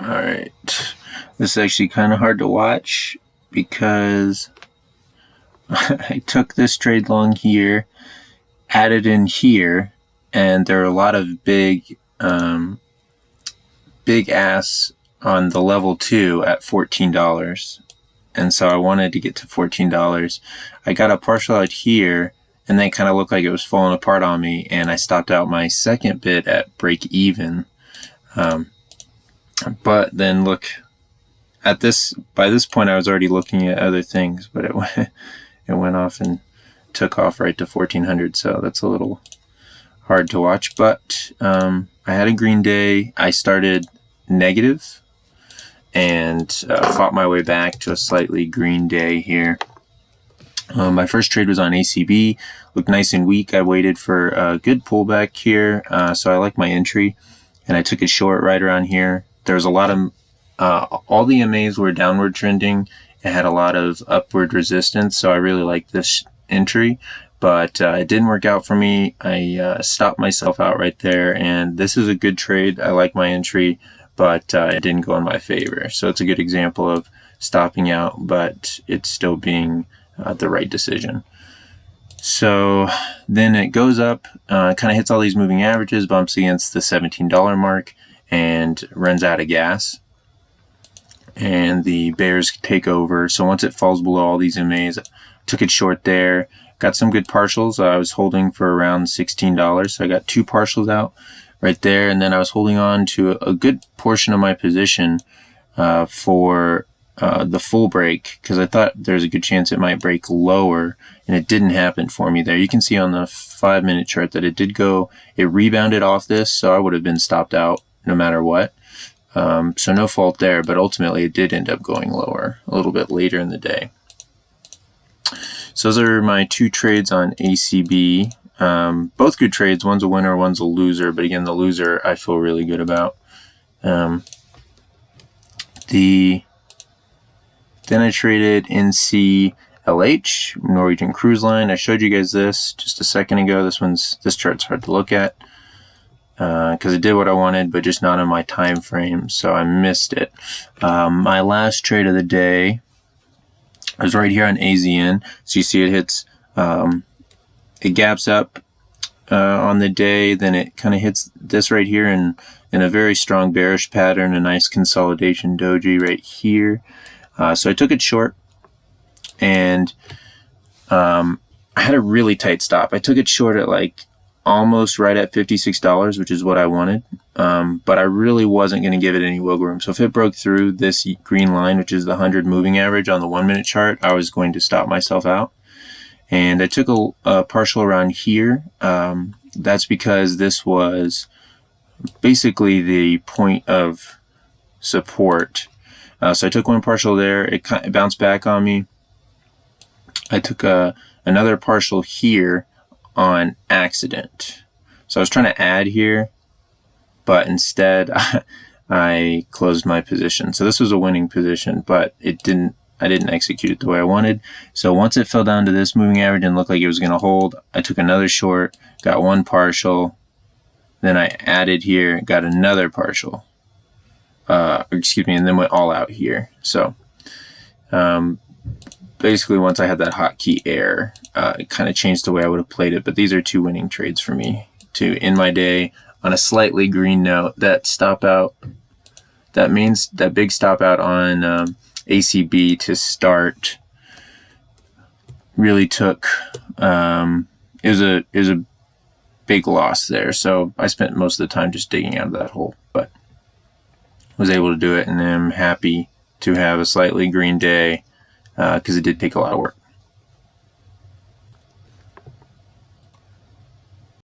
Alright, this is actually kind of hard to watch because I took this trade long here, added in here, and there are a lot of big ass on the level 2 at $14. And so I wanted to get to $14. I got a partial out here, and then it kind of looked like it was falling apart on me, and I stopped out my second bid at break even. But then look at this. By this point, I was already looking at other things, but it went off and took off right to 1400. So that's a little hard to watch. But I had a green day. I started negative and fought my way back to a slightly green day here. My first trade was on ACB. Looked nice and weak. I waited for a good pullback here, so I like my entry, and I took it short right around here. There was a lot of all the MAs were downward trending. It had a lot of upward resistance, so I really liked this entry, but it didn't work out for me. I stopped myself out right there, and this is a good trade. I like my entry, but it didn't go in my favor. So it's a good example of stopping out, but it's still being the right decision. So then it goes up, kind of hits all these moving averages, bumps against the $17 mark, and runs out of gas. And the bears take over. So once it falls below all these MAs, took it short there. Got some good partials. I was holding for around $16. So I got 2 partials out right there. And then I was holding on to a good portion of my position for the full break, because I thought there's a good chance it might break lower, and it didn't happen for me there. You can see on the 5-minute chart that it did go, it rebounded off this, so I would have been stopped out no matter what. So no fault there, but ultimately it did end up going lower a little bit later in the day. So those are my 2 trades on ACB. Both good trades. One's a winner, one's a loser, but again, the loser I feel really good about. Then I traded NCLH, Norwegian Cruise Line. I showed you guys this just a second ago. This chart's hard to look at because it did what I wanted, but just not on my time frame, so I missed it. My last trade of the day was right here on AZN. So you see it hits, it gaps up on the day, then it kind of hits this right here in a very strong bearish pattern, a nice consolidation doji right here. So I took it short, and I had a really tight stop. I took it short at like almost right at $56, which is what I wanted, but I really wasn't going to give it any wiggle room. So if it broke through this green line, which is the 100 moving average on the 1-minute chart, I was going to stop myself out. And I took a partial around here. That's because this was basically the point of support. So I took one partial there. It bounced back on me. I took another partial here on accident. So I was trying to add here, but instead I closed my position. So this was a winning position, but I didn't execute it the way I wanted. So once it fell down to this moving average and looked like it was going to hold, I took another short, got one partial, then I added here, got another partial. Excuse me, and then went all out here. So basically once I had that hotkey error, it kind of changed the way I would have played it. But these are 2 winning trades for me to end my day on a slightly green note. That stop out, that big stop out on ACB to start really took, is a big loss there. So I spent most of the time just digging out of that hole, but was able to do it, and I'm happy to have a slightly green day because it did take a lot of work.